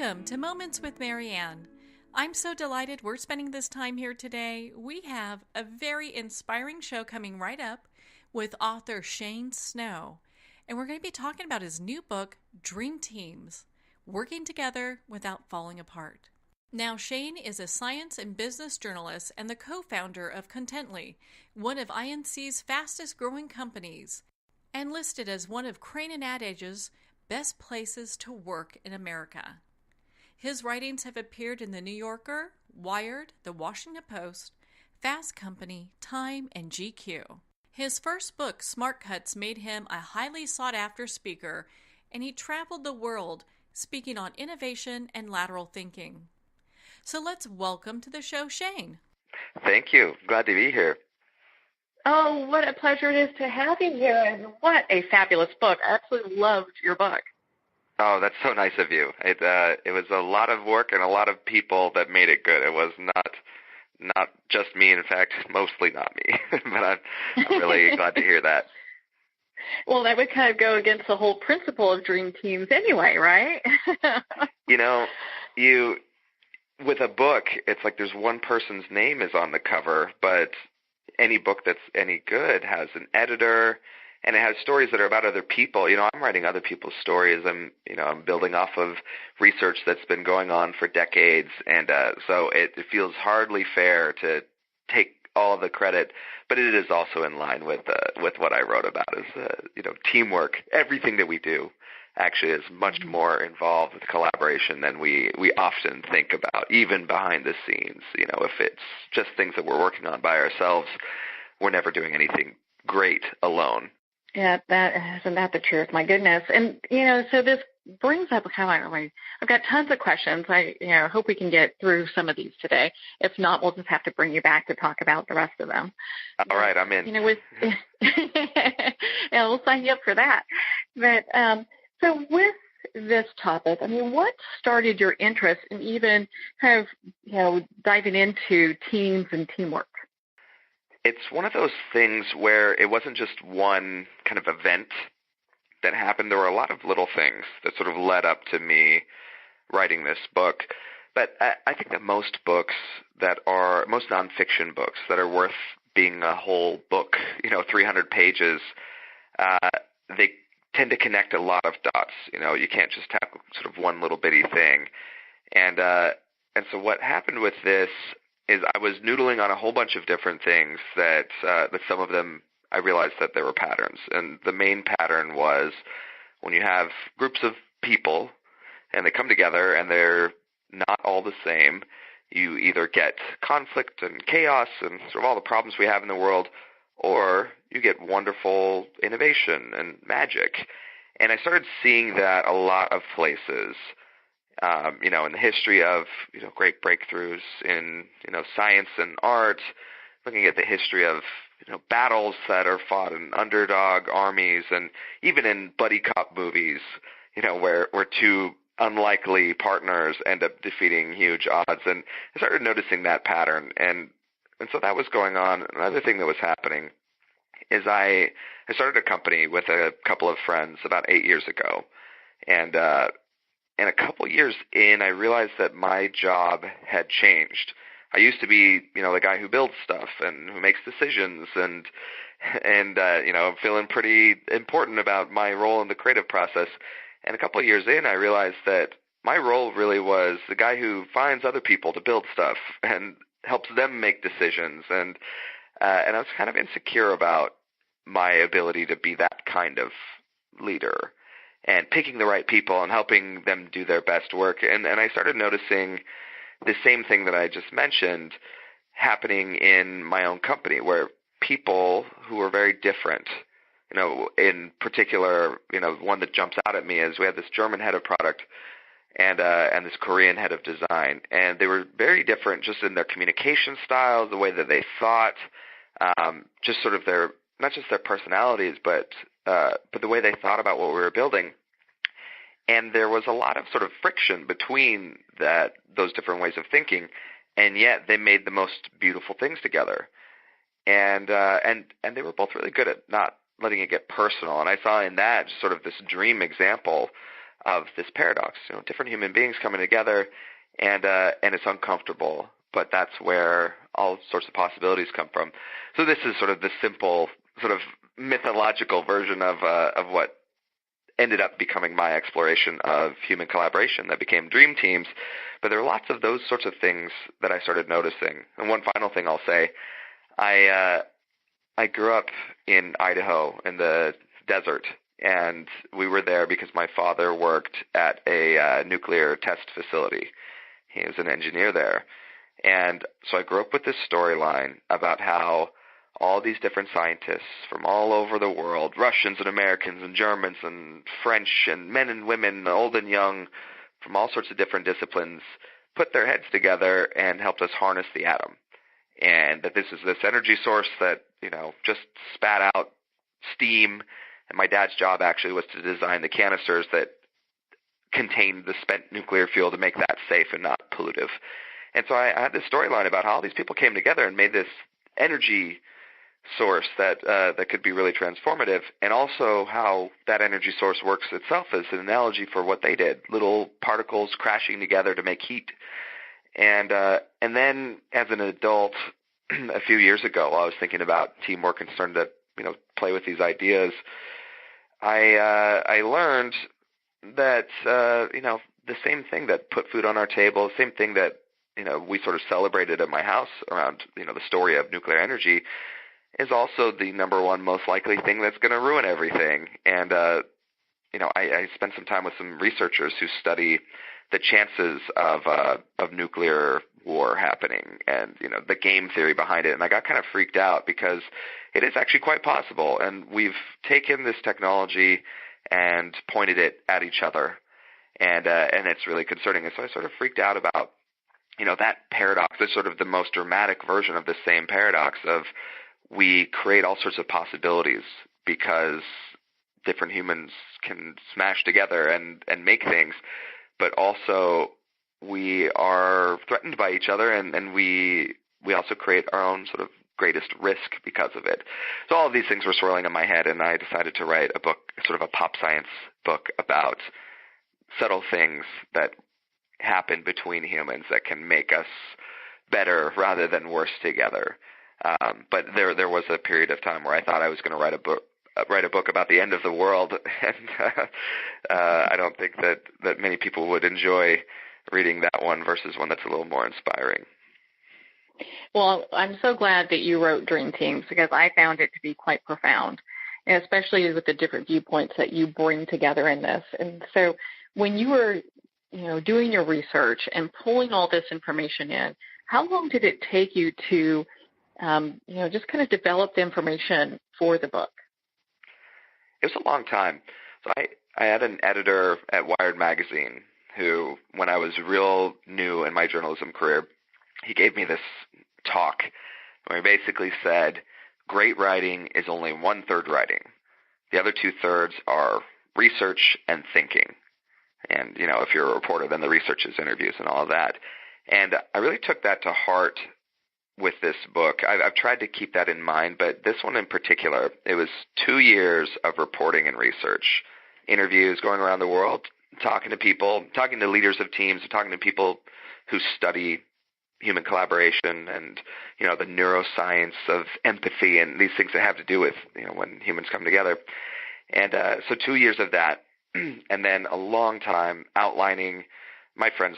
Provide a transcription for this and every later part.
Welcome to Moments with Marianne. I'm so delighted we're spending this time here today. We have a very inspiring show coming right up with author Shane Snow, and we're going to be talking about his new book, Dream Teams, Working Together Without Falling Apart. Now, Shane is a science and business journalist and the co-founder of Contently, one of INC's fastest growing companies, and listed as one of Crane and Ad Age's best places to work in America. His writings have appeared in The New Yorker, Wired, The Washington Post, Fast Company, Time, and GQ. His first book, Smart Cuts, made him a highly sought-after speaker, and he traveled the world speaking on innovation and lateral thinking. So let's welcome to the show, Shane. Thank you. Glad to be here. Oh, what a pleasure it is to have you here, and what a fabulous book. I absolutely loved your book. Oh, that's so nice of you. It was a lot of work and a lot of people that made it good. It was not just me. In fact, mostly not me. But I'm really glad to hear that. Well, that would kind of go against the whole principle of Dream Teams anyway, right? With a book, it's like there's one person's name is on the cover, but any book that's any good has an editor, and it has stories that are about other people. I'm writing other people's stories. I'm building off of research that's been going on for decades, and so it feels hardly fair to take all of the credit. But it is also in line with what I wrote about, is teamwork. Everything that we do actually is much more involved with collaboration than we often think about, even behind the scenes. If it's just things that we're working on by ourselves, we're never doing anything great alone. Yeah, isn't that the truth? My goodness. And, so this brings up I've got tons of questions. I hope we can get through some of these today. If not, we'll just have to bring you back to talk about the rest of them. All right, I'm in. Yeah, we'll sign you up for that. But, so with this topic, what started your interest in even kind of, diving into teams and teamwork? It's one of those things where it wasn't just one kind of event that happened. There were a lot of little things that sort of led up to me writing this book. But I think that most nonfiction books that are worth being a whole book, 300 pages, they tend to connect a lot of dots. You can't just have sort of one little bitty thing. And so what happened with this is I was noodling on a whole bunch of different things that some of them I realized that there were patterns. And the main pattern was when you have groups of people and they come together and they're not all the same, you either get conflict and chaos and sort of all the problems we have in the world, or you get wonderful innovation and magic. And I started seeing that a lot of places, in the history of, great breakthroughs in, science and art, looking at the history of, battles that are fought in underdog armies, and even in buddy cop movies, where two unlikely partners end up defeating huge odds. And I started noticing that pattern. And so that was going on. Another thing that was happening is I started a company with a couple of friends about 8 years ago. And a couple years in, I realized that my job had changed. I used to be, the guy who builds stuff and who makes decisions and feeling pretty important about my role in the creative process. And a couple of years in, I realized that my role really was the guy who finds other people to build stuff and helps them make decisions. And I was kind of insecure about my ability to be that kind of leader and picking the right people and helping them do their best work. And I started noticing the same thing that I just mentioned happening in my own company, where people who are very different, in particular, one that jumps out at me is we had this German head of product and this Korean head of design, and they were very different just in their communication styles, the way that they thought, just sort of not just their personalities, but the way they thought about what we were building. And there was a lot of sort of friction between those different ways of thinking, and yet they made the most beautiful things together. And they were both really good at not letting it get personal. And I saw in that just sort of this dream example of this paradox. Different human beings coming together, and it's uncomfortable, but that's where all sorts of possibilities come from. So this is sort of the simple, sort of mythological version of what ended up becoming my exploration of human collaboration that became Dream Teams. But there are lots of those sorts of things that I started noticing. And one final thing I'll say, I grew up in Idaho in the desert, and we were there because my father worked at a nuclear test facility. He was an engineer there. And so I grew up with this storyline about how all these different scientists from all over the world, Russians and Americans and Germans and French and men and women, old and young, from all sorts of different disciplines, put their heads together and helped us harness the atom. And that this is this energy source that, just spat out steam. And my dad's job actually was to design the canisters that contained the spent nuclear fuel to make that safe and not pollutive. And so I had this storyline about how all these people came together and made this energy source that could be really transformative, and also how that energy source works itself as an analogy for what they did, little particles crashing together to make heat. And then as an adult, a few years ago, while I was thinking about teamwork and starting to play with these ideas, I learned that the same thing that put food on our table, the same thing that we sort of celebrated at my house around the story of nuclear energy, is also the number one most likely thing that's going to ruin everything. And I spent some time with some researchers who study the chances of nuclear war happening and the game theory behind it. And I got kind of freaked out because it is actually quite possible. And we've taken this technology and pointed it at each other, and it's really concerning. And so I sort of freaked out about that paradox. Is sort of the most dramatic version of the same paradox of we create all sorts of possibilities because different humans can smash together and make things, but also we are threatened by each other, and we also create our own sort of greatest risk because of it. So all of these things were swirling in my head, and I decided to write a book, sort of a pop science book about subtle things that happen between humans that can make us better rather than worse together. But there was a period of time where I thought I was going to write a book about the end of the world, and I don't think that many people would enjoy reading that one versus one that's a little more inspiring. Well, I'm so glad that you wrote Dream Teams because I found it to be quite profound, and especially with the different viewpoints that you bring together in this. And so when you were doing your research and pulling all this information in, how long did it take you to just kind of develop the information for the book? It was a long time. So I had an editor at Wired magazine who, when I was real new in my journalism career, he gave me this talk where he basically said, great writing is only 1/3 writing. The other 2/3 are research and thinking. And, if you're a reporter, then the research is interviews and all of that. And I really took that to heart with this book. I've tried to keep that in mind, but this one in particular, it was 2 years of reporting and research, interviews, going around the world, talking to people, talking to leaders of teams, talking to people who study human collaboration and, the neuroscience of empathy and these things that have to do with, when humans come together. And so 2 years of that, and then a long time outlining. My friends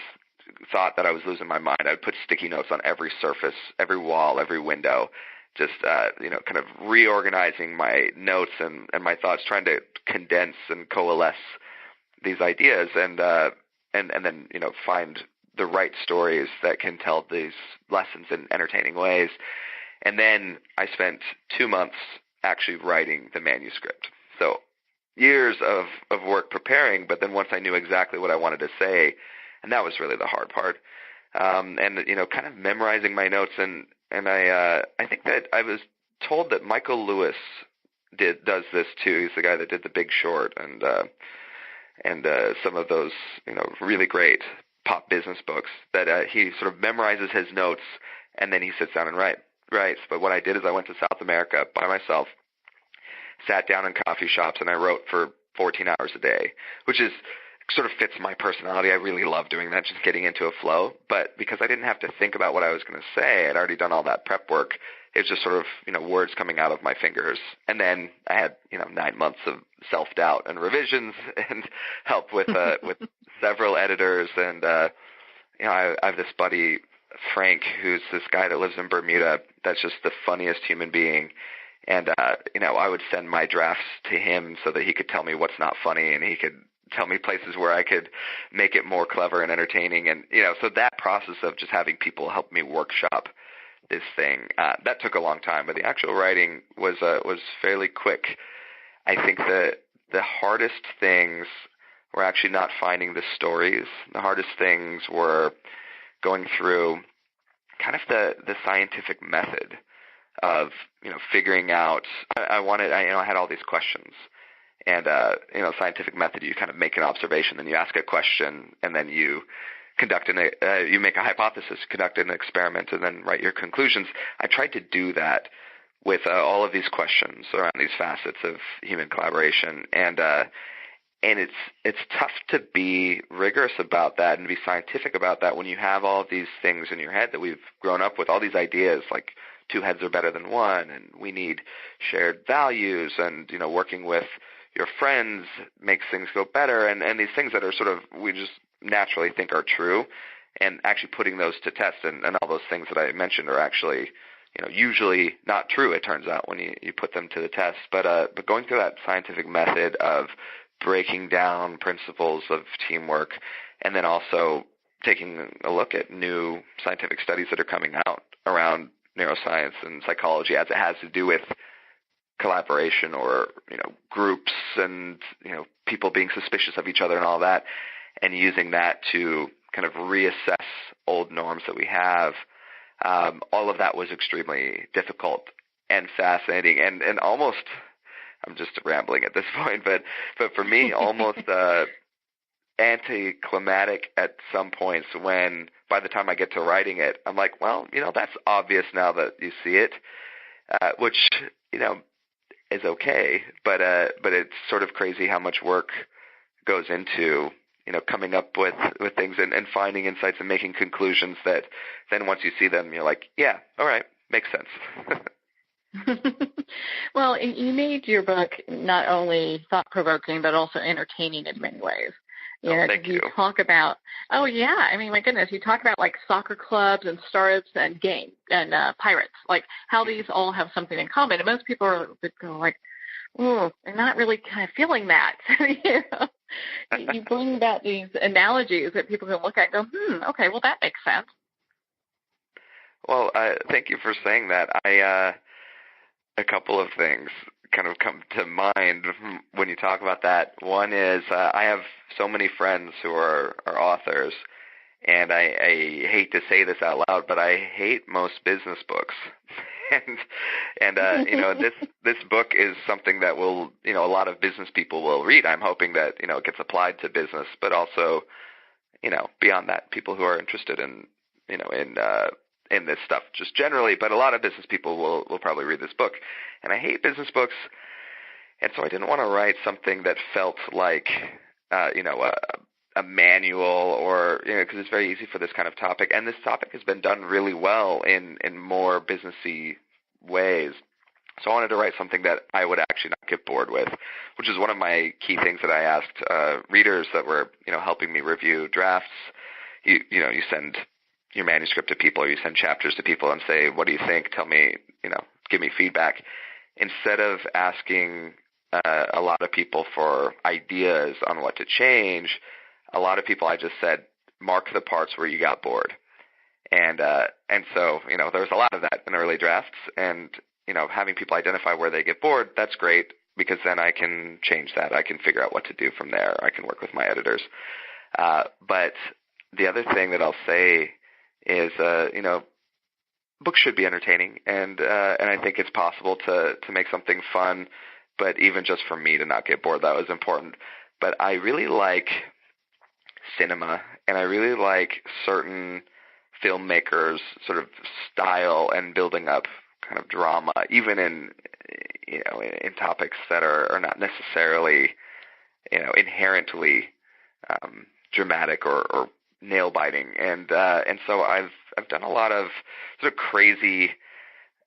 thought that I was losing my mind. I would put sticky notes on every surface, every wall, every window, just, kind of reorganizing my notes and my thoughts, trying to condense and coalesce these ideas and then, find the right stories that can tell these lessons in entertaining ways. And then I spent 2 months actually writing the manuscript. So years of work preparing, but then once I knew exactly what I wanted to say, and that was really the hard part, and kind of memorizing my notes, and I think that I was told that Michael Lewis does this too. He's the guy that did The Big Short and some of those really great pop business books, that he sort of memorizes his notes and then he sits down and writes. But what I did is I went to South America by myself, sat down in coffee shops, and I wrote for 14 hours a day, which is sort of fits my personality. I really love doing that, just getting into a flow. But because I didn't have to think about what I was going to say, I'd already done all that prep work. It was just sort of, words coming out of my fingers. And then I had, 9 months of self-doubt and revisions and help with several editors. And, I have this buddy, Frank, who's this guy that lives in Bermuda. That's just the funniest human being. And, I would send my drafts to him so that he could tell me what's not funny, and he could tell me places where I could make it more clever and entertaining. And, so that process of just having people help me workshop this thing, that took a long time, but the actual writing was fairly quick. I think that the hardest things were actually not finding the stories. The hardest things were going through kind of the scientific method of, figuring out, I had all these questions. And, scientific method, you kind of make an observation, then you ask a question, and then you you make a hypothesis, conduct an experiment, and then write your conclusions. I tried to do that with all of these questions around these facets of human collaboration. And it's tough to be rigorous about that and be scientific about that when you have all of these things in your head that we've grown up with, all these ideas like two heads are better than one, and we need shared values, and, working with your friends makes things go better, and these things that are sort of, we just naturally think are true, and actually putting those to test, and all those things that I mentioned are actually, usually not true, it turns out, when you put them to the test. But going through that scientific method of breaking down principles of teamwork, and then also taking a look at new scientific studies that are coming out around neuroscience and psychology as it has to do with collaboration or, groups and, people being suspicious of each other and all that, and using that to kind of reassess old norms that we have. All of that was extremely difficult and fascinating and almost, I'm just rambling at this point, but for me, almost anticlimactic at some points when by the time I get to writing it, I'm like, well, that's obvious now that you see it, which, is okay, but it's sort of crazy how much work goes into, coming up with things and finding insights and making conclusions that then once you see them, you're like, yeah, all right, makes sense. Well, you made your book not only thought-provoking, but also entertaining in many ways. Thank you. You talk about, my goodness, you talk about like soccer clubs and startups and game and pirates, like how these all have something in common. And most people would go like, oh, I'm not really kind of feeling that. You bring about these analogies that people can look at and go, okay, well, that makes sense. Well, thank you for saying that. A couple of things kind of come to mind when you talk about that. One is I have so many friends who are authors, and I hate to say this out loud, but I hate most business books. and this book is something that will, a lot of business people will read. I'm hoping that, it gets applied to business, but also, beyond that, people who are interested in this stuff just generally, but a lot of business people will probably read this book. And I hate business books, and so I didn't want to write something that felt like, a manual or, because it's very easy for this kind of topic. And this topic has been done really well in more businessy ways. So I wanted to write something that I would actually not get bored with, which is one of my key things that I asked readers that were, helping me review drafts. You send your manuscript to people, or you send chapters to people and say, what do you think? Tell me, give me feedback. Instead of asking a lot of people for ideas on what to change, a lot of people I just said, mark the parts where you got bored. And so, there was a lot of that in early drafts, and, having people identify where they get bored, that's great, because then I can change that. I can figure out what to do from there. I can work with my editors. But the other thing that I'll say is, books should be entertaining, and I think it's possible to make something fun, but even just for me to not get bored, that was important. But I really like cinema, and I really like certain filmmakers' sort of style and building up kind of drama, even in topics that are not necessarily, inherently dramatic or nail biting, and so I've done a lot of sort of crazy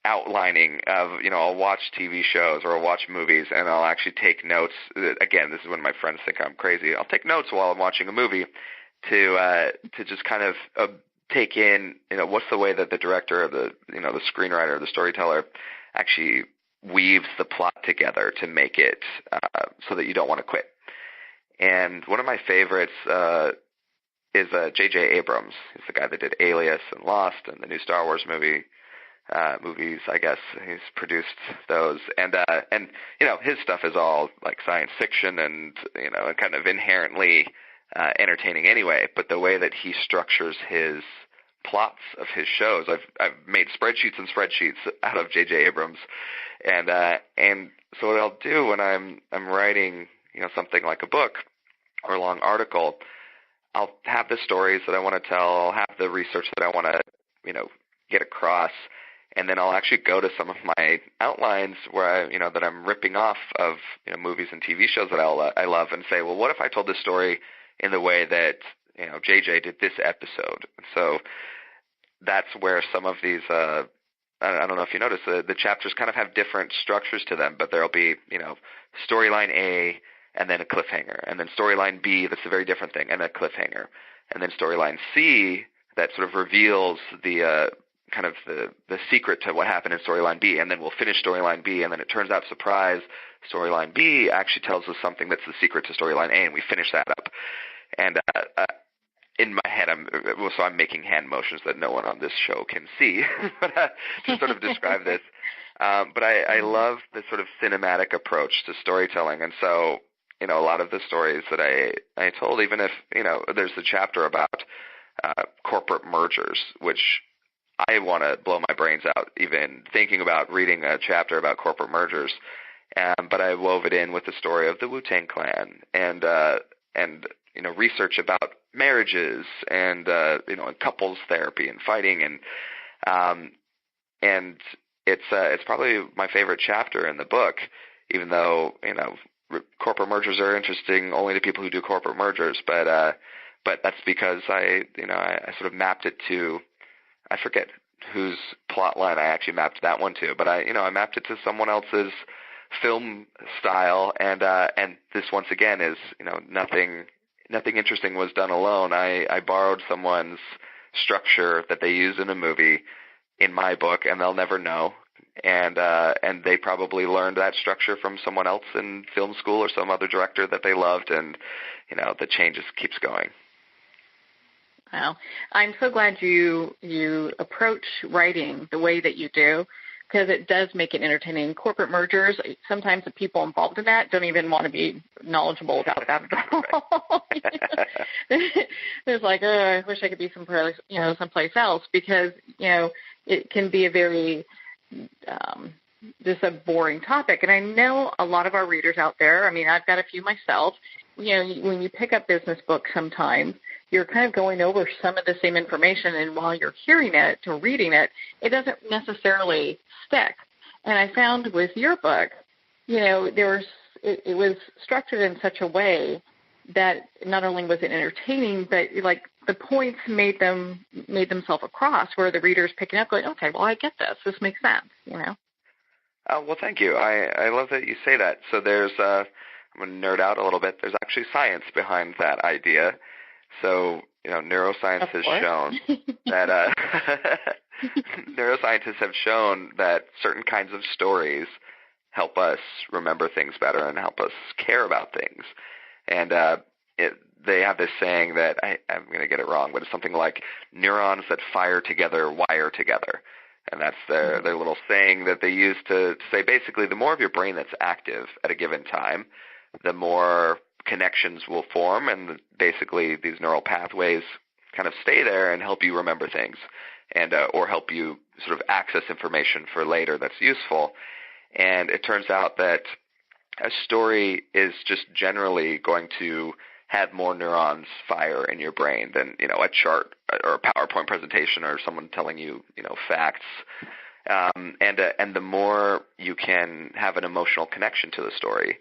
outlining of, I'll watch TV shows or I'll watch movies and I'll actually take notes. Again, this is when my friends think I'm crazy. I'll take notes while I'm watching a movie to just kind of take in, what's the way that the director or the screenwriter or the storyteller actually weaves the plot together to make it so that you don't want to quit. And one of my favorites is J.J. Abrams. He's the guy that did Alias and Lost and the new Star Wars movies. I guess he's produced those, and his stuff is all like science fiction and kind of inherently entertaining anyway. But the way that he structures his plots of his shows, I've made spreadsheets and spreadsheets out of J.J. Abrams, and so what I'll do when I'm writing something like a book or a long article, I'll have the stories that I want to tell, I'll have the research that I want to get across. And then I'll actually go to some of my outlines where that I'm ripping off of movies and TV shows that I love, and say, well, what if I told this story in the way that JJ did this episode? And so that's where some of these I don't know if you notice the chapters kind of have different structures to them, but there'll be storyline A and then a cliffhanger, and then storyline B that's a very different thing and a cliffhanger, and then storyline C that sort of reveals the kind of the secret to what happened in storyline B, and then we'll finish storyline B, and then it turns out, surprise, storyline B actually tells us something that's the secret to storyline A, and we finish that up. And in my head, I'm making hand motions that no one on this show can see, but to sort of describe this. But I love the sort of cinematic approach to storytelling, and so a lot of the stories that I told, even if there's a chapter about corporate mergers, which I want to blow my brains out even thinking about reading a chapter about corporate mergers, but I wove it in with the story of the Wu-Tang Clan and research about marriages and and couples therapy and fighting, and it's probably my favorite chapter in the book, even though corporate mergers are interesting only to people who do corporate mergers, but that's because I sort of mapped it to, I forget whose plot line I actually mapped that one to, but I mapped it to someone else's film style, and this once again is nothing interesting was done alone. I borrowed someone's structure that they use in a movie in my book, and they'll never know, and they probably learned that structure from someone else in film school or some other director that they loved, and the chain just keeps going. Well, I'm so glad you approach writing the way that you do, because it does make it entertaining. Corporate mergers, sometimes the people involved in that don't even want to be knowledgeable about that at all. There's like, I wish I could be someplace else, because it can be a very just a boring topic. And I know a lot of our readers out there, I've got a few myself, when you pick up business books sometimes, you're kind of going over some of the same information, and while you're hearing it or reading it, it doesn't necessarily stick. And I found with your book, it was structured in such a way that not only was it entertaining, but like the points made themselves across, where the reader's picking up, going, okay, well, I get this. This makes sense, Well, thank you. I love that you say that. So there's I'm going to nerd out a little bit. There's actually science behind that idea. So, neuroscience has shown that neuroscientists have shown that certain kinds of stories help us remember things better and help us care about things. And they have this saying that I'm going to get it wrong, but it's something like neurons that fire together wire together. And that's their little saying that they use to say basically the more of your brain that's active at a given time, the more connections will form, and basically these neural pathways kind of stay there and help you remember things, and or help you sort of access information for later that's useful. And it turns out that a story is just generally going to have more neurons fire in your brain than a chart or a PowerPoint presentation or someone telling you facts. And the more you can have an emotional connection to the story,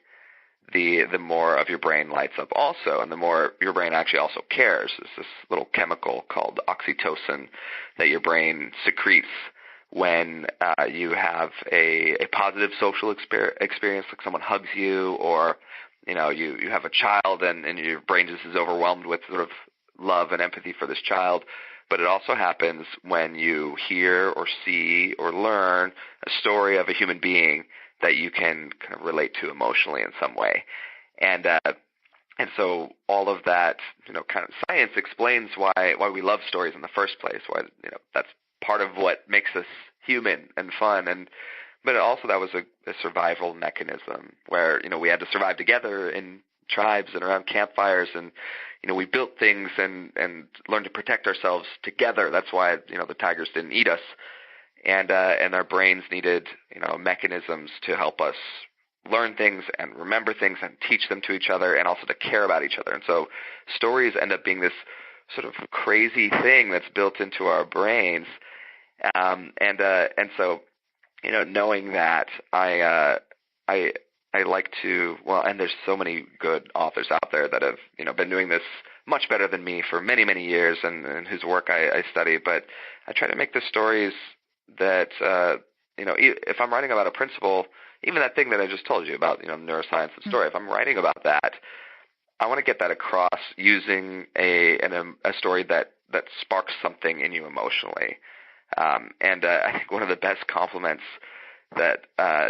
the more of your brain lights up also, and the more your brain actually also cares. There's this little chemical called oxytocin that your brain secretes when you have a positive social experience, like someone hugs you, or you have a child and your brain just is overwhelmed with sort of love and empathy for this child. But it also happens when you hear or see or learn a story of a human being that you can kind of relate to emotionally in some way. And so all of that, kind of science explains why we love stories in the first place, why, that's part of what makes us human and fun. But also that was a survival mechanism where, we had to survive together in tribes and around campfires, and we built things and learned to protect ourselves together. That's why the tigers didn't eat us, and our brains needed mechanisms to help us learn things and remember things and teach them to each other, and also to care about each other. And so stories end up being this sort of crazy thing that's built into our brains, and so knowing that I like to, and there's so many good authors out there that have, been doing this much better than me for many, many years, and whose work I study. But I try to make the stories that, if I'm writing about a principle, even that thing that I just told you about, neuroscience and story, if I'm writing about that, I want to get that across using a story that sparks something in you emotionally. And I think one of the best compliments that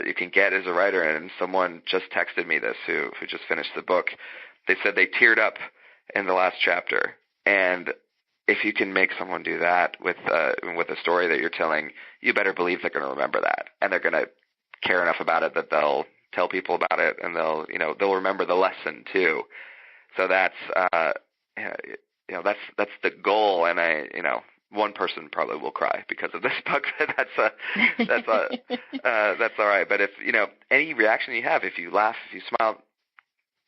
you can get as a writer, and someone just texted me this who just finished the book. They said they teared up in the last chapter, and if you can make someone do that with a story that you're telling, you better believe they're going to remember that, and they're going to care enough about it that they'll tell people about it, and they'll remember the lesson too. So that's that's the goal, and one person probably will cry because of this book. That's all right. But if any reaction you have, if you laugh, if you smile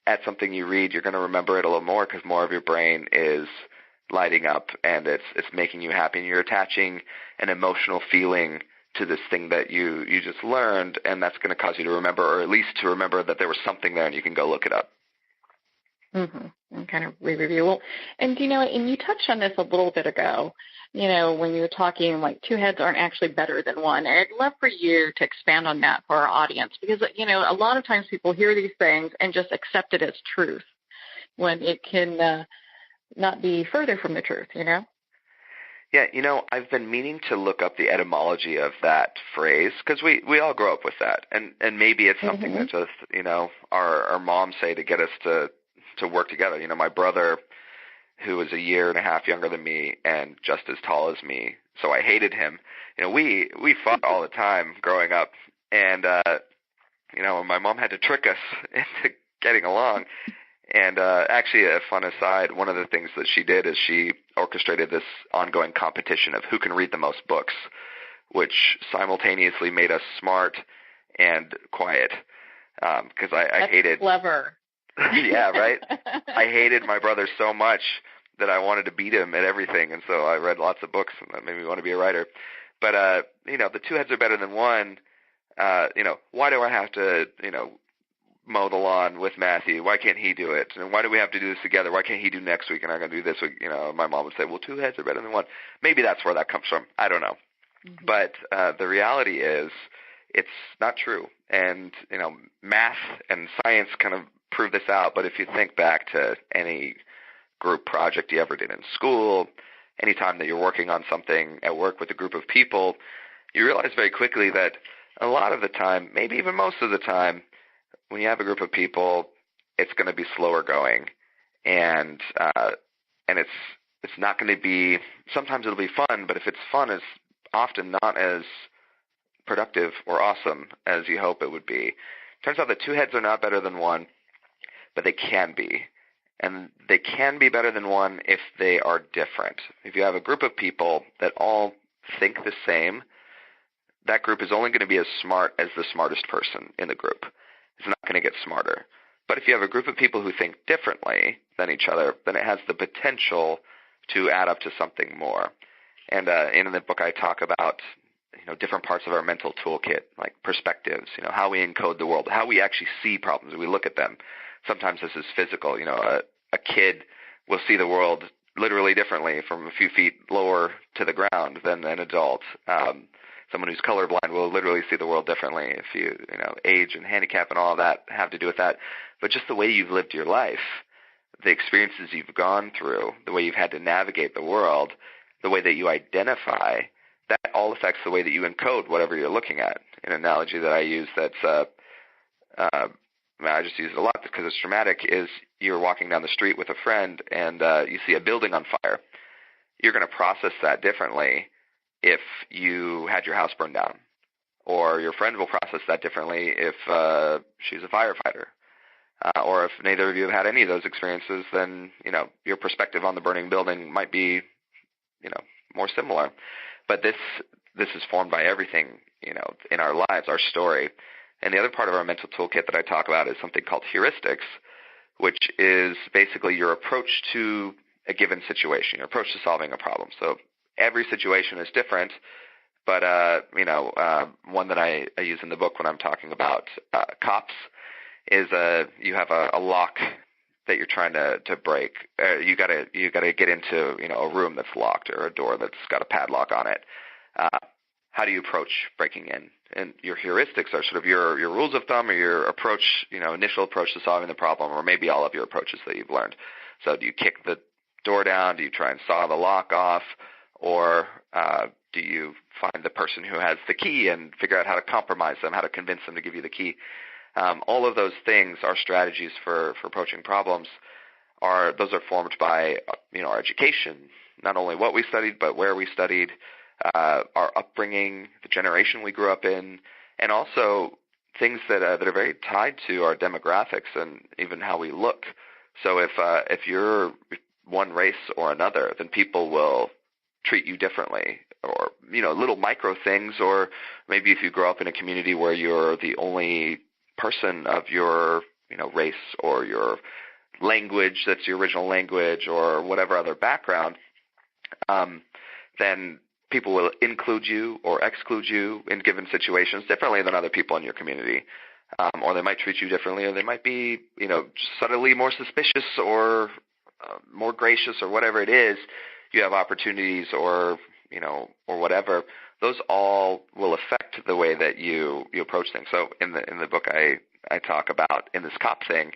at something you read, you're going to remember it a little more because more of your brain is lighting up, and it's making you happy, and you're attaching an emotional feeling to this thing that you just learned, and that's going to cause you to remember, or at least to remember that there was something there, and you can go look it up. Mm-hmm. And kind of re-review. Well, and and you touched on this a little bit ago, when you were talking like two heads aren't actually better than one. And I'd love for you to expand on that for our audience, because, a lot of times people hear these things and just accept it as truth when it can not be further from the truth, Yeah, I've been meaning to look up the etymology of that phrase, because we all grow up with that. And maybe it's something that just, our moms say to get us to work together. My brother, who was a year and a half younger than me and just as tall as me, so I hated him. We fought all the time growing up, and my mom had to trick us into getting along. And actually, a fun aside, one of the things that she did is she orchestrated this ongoing competition of who can read the most books, which simultaneously made us smart and quiet, because I hated. Clever. Yeah, right? I hated my brother so much that I wanted to beat him at everything, and so I read lots of books, and that made me want to be a writer. But, the two heads are better than one. Why do I have to, mow the lawn with Matthew? Why can't he do it? And why do we have to do this together? Why can't he do next week and I'm going to do this week? My mom would say, well, two heads are better than one. Maybe that's where that comes from. I don't know. Mm-hmm. But the reality is it's not true. And, math and science kind of prove this out. But if you think back to any group project you ever did in school, any time that you're working on something at work with a group of people, you realize very quickly that a lot of the time, maybe even most of the time, when you have a group of people, it's going to be slower going, and it's not going to be. Sometimes it'll be fun, but if it's fun, it's often not as productive or awesome as you hope it would be. Turns out that two heads are not better than one, but they can be, and they can be better than one if they are different. If you have a group of people that all think the same, that group is only going to be as smart as the smartest person in the group. It's not going to get smarter. But if you have a group of people who think differently than each other, then it has the potential to add up to something more. And in the book I talk about different parts of our mental toolkit, like perspectives, how we encode the world, how we actually see problems, we look at them. Sometimes this is physical. A kid will see the world literally differently from a few feet lower to the ground than an adult. Someone who's colorblind will literally see the world differently. If age and handicap and all of that have to do with that. But just the way you've lived your life, the experiences you've gone through, the way you've had to navigate the world, the way that you identify, that all affects the way that you encode whatever you're looking at. An analogy that I use that's I just use it a lot because it's dramatic, is you're walking down the street with a friend and you see a building on fire. You're going to process that differently if you had your house burned down. Or your friend will process that differently if she's a firefighter. Or if neither of you have had any of those experiences, then, your perspective on the burning building might be, more similar. But this is formed by everything, in our lives, our story. And the other part of our mental toolkit that I talk about is something called heuristics, which is basically your approach to a given situation, your approach to solving a problem. So every situation is different, but, one that I use in the book when I'm talking about cops is you have a lock that you're trying to break. You gotta get into, a room that's locked or a door that's got a padlock on it. How do you approach breaking in? And your heuristics are sort of your rules of thumb or your approach, initial approach to solving the problem, or maybe all of your approaches that you've learned. So do you kick the door down? Do you try and saw the lock off? Or do you find the person who has the key and figure out how to compromise them, how to convince them to give you the key? All of those things are strategies for approaching problems. Those are formed by, our education, not only what we studied, but where we studied, our upbringing, the generation we grew up in, and also things that are very tied to our demographics and even how we look. So if you're one race or another, then people will treat you differently, or little micro things. Or maybe if you grow up in a community where you're the only person of your race or your language that's your original language or whatever other background, then people will include you or exclude you in given situations differently than other people in your community. Or they might treat you differently, or they might be, subtly more suspicious or more gracious or whatever it is. You have opportunities or whatever. Those all will affect the way that you approach things. So in the book I talk about, in this cop thing,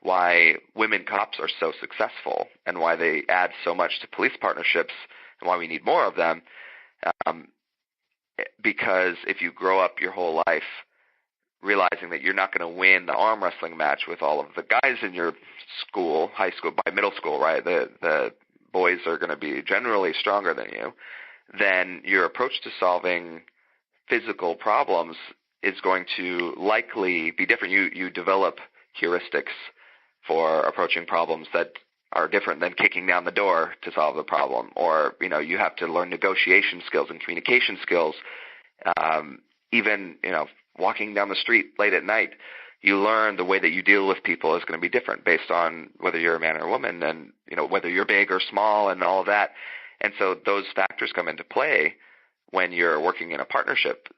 why women cops are so successful and why they add so much to police partnerships and why we need more of them. Because if you grow up your whole life realizing that you're not going to win the arm wrestling match with all of the guys in your school, high school, by middle school, right? The boys are going to be generally stronger than you. Then your approach to solving physical problems is going to likely be different. You develop heuristics for approaching problems that are different than kicking down the door to solve the problem. Or, you have to learn negotiation skills and communication skills. Even, walking down the street late at night, you learn the way that you deal with people is going to be different based on whether you're a man or a woman and, whether you're big or small and all of that. And so those factors come into play when you're working in a partnership.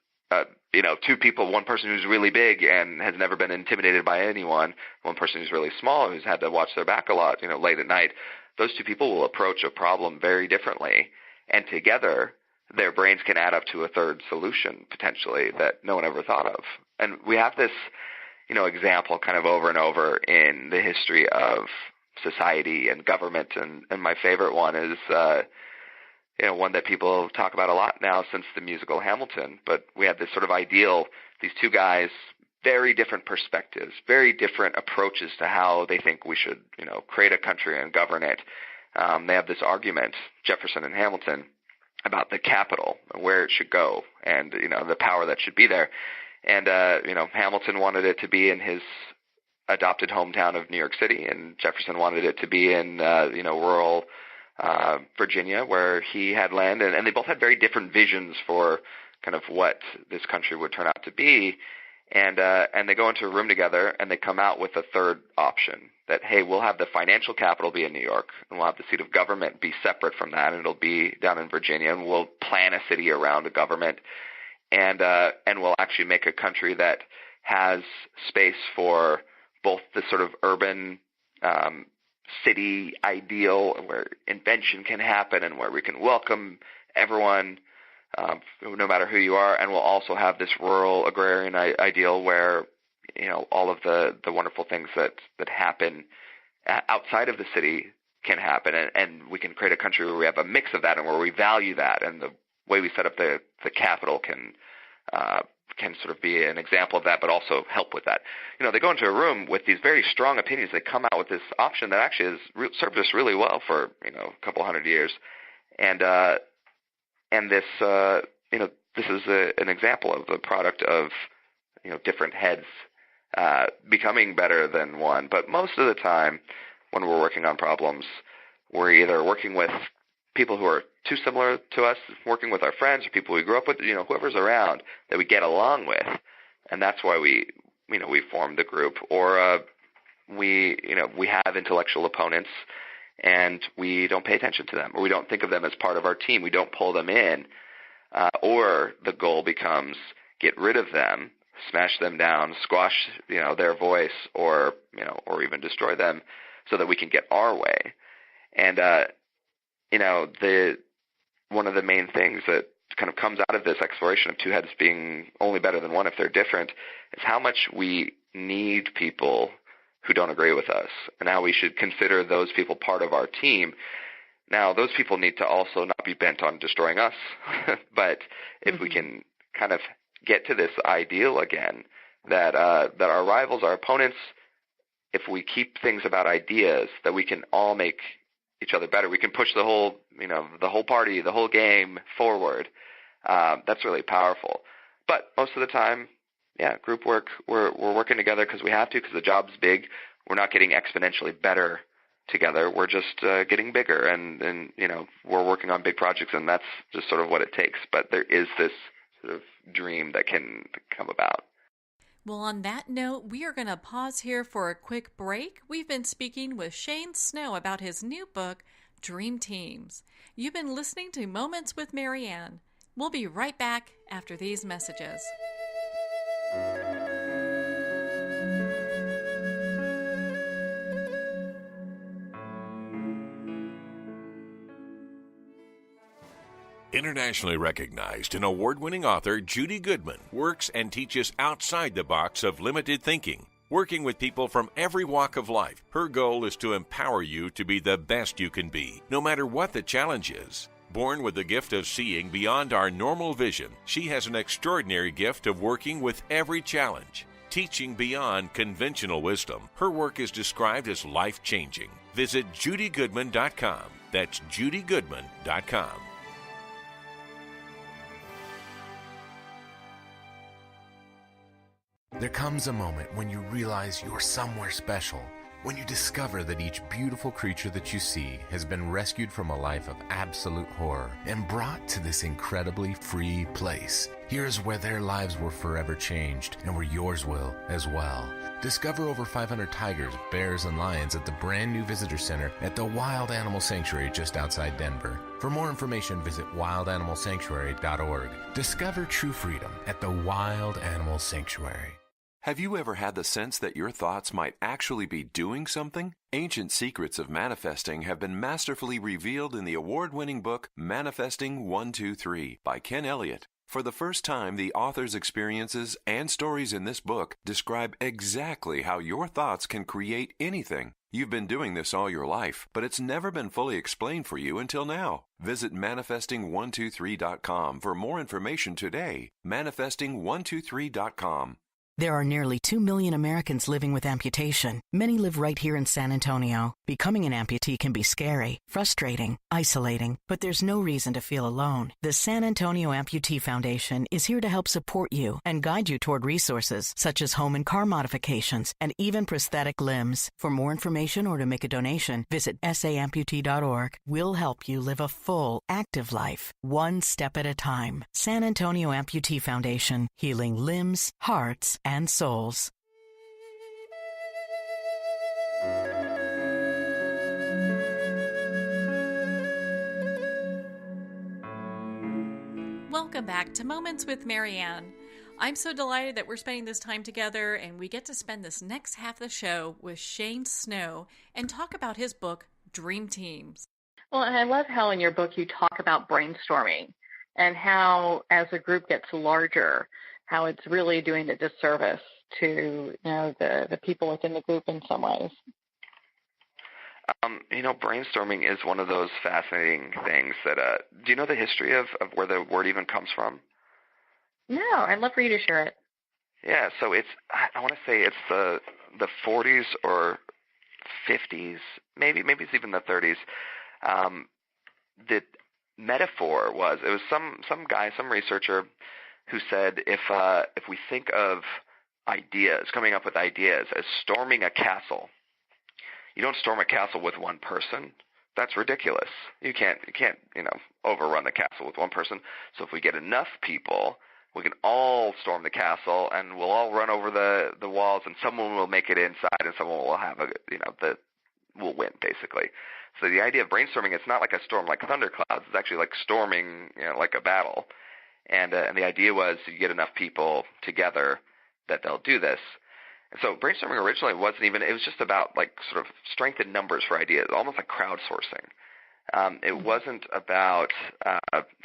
Two people, one person who's really big and has never been intimidated by anyone, one person who's really small who's had to watch their back a lot, late at night. Those two people will approach a problem very differently, and together their brains can add up to a third solution potentially that no one ever thought of. And we have this, example kind of over and over in the history of society and government. And my favorite one is, one that people talk about a lot now since the musical Hamilton. But we had this sort of ideal, these two guys, very different perspectives, very different approaches to how they think we should, create a country and govern it. They have this argument, Jefferson and Hamilton, about the capital, where it should go, and, the power that should be there. And, Hamilton wanted it to be in his adopted hometown of New York City, and Jefferson wanted it to be in, rural Virginia, where he had land, and they both had very different visions for kind of what this country would turn out to be. And they go into a room together, and they come out with a third option that, hey, we'll have the financial capital be in New York, and we'll have the seat of government be separate from that, and it'll be down in Virginia, and we'll plan a city around a government. and we'll actually make a country that has space for both the sort of urban city ideal where invention can happen and where we can welcome everyone, no matter who you are, and we'll also have this rural agrarian ideal where all of the wonderful things that happen outside of the city can happen, and we can create a country where we have a mix of that and where we value that, and the way we set up the capital can sort of be an example of that, but also help with that. They go into a room with these very strong opinions. They come out with this option that actually has served us really well for a couple hundred years, and this this is an example of the product of different heads becoming better than one. But most of the time, when we're working on problems, we're either working with people who are too similar to us, working with our friends or people we grew up with, whoever's around that we get along with, and that's why we formed the group. Or we have intellectual opponents, and we don't pay attention to them, or we don't think of them as part of our team. We don't pull them in, or the goal becomes get rid of them, smash them down, squash their voice, or even destroy them, so that we can get our way. And one of the main things that kind of comes out of this exploration of two heads being only better than one if they're different is how much we need people who don't agree with us, and how we should consider those people part of our team. Now, those people need to also not be bent on destroying us, but if we can kind of get to this ideal again, that our rivals, our opponents, if we keep things about ideas, that we can all make each other better. We can push the whole party, the whole game forward. That's really powerful. But most of the time, group work, we're working together because we have to, because the job's big. We're not getting exponentially better together. We're just getting bigger, and we're working on big projects, and that's just sort of what it takes. But there is this sort of dream that can come about. Well, on that note, we are going to pause here for a quick break. We've been speaking with Shane Snow about his new book, Dream Teams. You've been listening to Moments with Marianne. We'll be right back after these messages. Internationally recognized and award-winning author Judy Goodman works and teaches outside the box of limited thinking. Working with people from every walk of life, her goal is to empower you to be the best you can be, no matter what the challenge is. Born with the gift of seeing beyond our normal vision, she has an extraordinary gift of working with every challenge. Teaching beyond conventional wisdom, her work is described as life-changing. Visit judygoodman.com. That's judygoodman.com. There comes a moment when you realize you're somewhere special, when you discover that each beautiful creature that you see has been rescued from a life of absolute horror and brought to this incredibly free place. Here's where their lives were forever changed, and where yours will as well. Discover over 500 tigers, bears, and lions at the brand new visitor center at the Wild Animal Sanctuary just outside Denver. For more information, visit wildanimalsanctuary.org. Discover true freedom at the Wild Animal Sanctuary. Have you ever had the sense that your thoughts might actually be doing something? Ancient secrets of manifesting have been masterfully revealed in the award-winning book Manifesting 123 by Ken Elliott. For the first time, the author's experiences and stories in this book describe exactly how your thoughts can create anything. You've been doing this all your life, but it's never been fully explained for you until now. Visit manifesting123.com for more information today. Manifesting123.com. There are nearly 2 million Americans living with amputation. Many live right here in San Antonio. Becoming an amputee can be scary, frustrating, isolating, but there's no reason to feel alone. The San Antonio Amputee Foundation is here to help support you and guide you toward resources such as home and car modifications and even prosthetic limbs. For more information or to make a donation, visit saamputee.org. We'll help you live a full, active life, one step at a time. San Antonio Amputee Foundation, healing limbs, hearts, and souls. welcome back to Moments with Marianne. I'm so delighted that we're spending this time together, and we get to spend this next half of the show with Shane Snow and talk about his book, Dream Teams. Well, and I love how in your book you talk about brainstorming and how, as a group gets larger, how it's really doing a disservice to the people within the group in some ways. Brainstorming is one of those fascinating things that, do you know the history of where the word even comes from? No, I'd love for you to share it. Yeah, so I want to say it's the 40s or 50s, maybe it's even the 30s. The metaphor was, it was some guy, some researcher who said if we think of ideas, coming up with ideas as storming a castle, you don't storm a castle with one person. That's ridiculous. You can't overrun the castle with one person. So if we get enough people, we can all storm the castle, and we'll all run over the walls, and someone will make it inside, and someone will have will win, basically. So the idea of brainstorming, it's not like a storm like thunderclouds. It's actually like storming, like a battle. And the idea was you get enough people together that they'll do this. And so brainstorming originally it was just about like sort of strength in numbers for ideas, almost like crowdsourcing. It wasn't about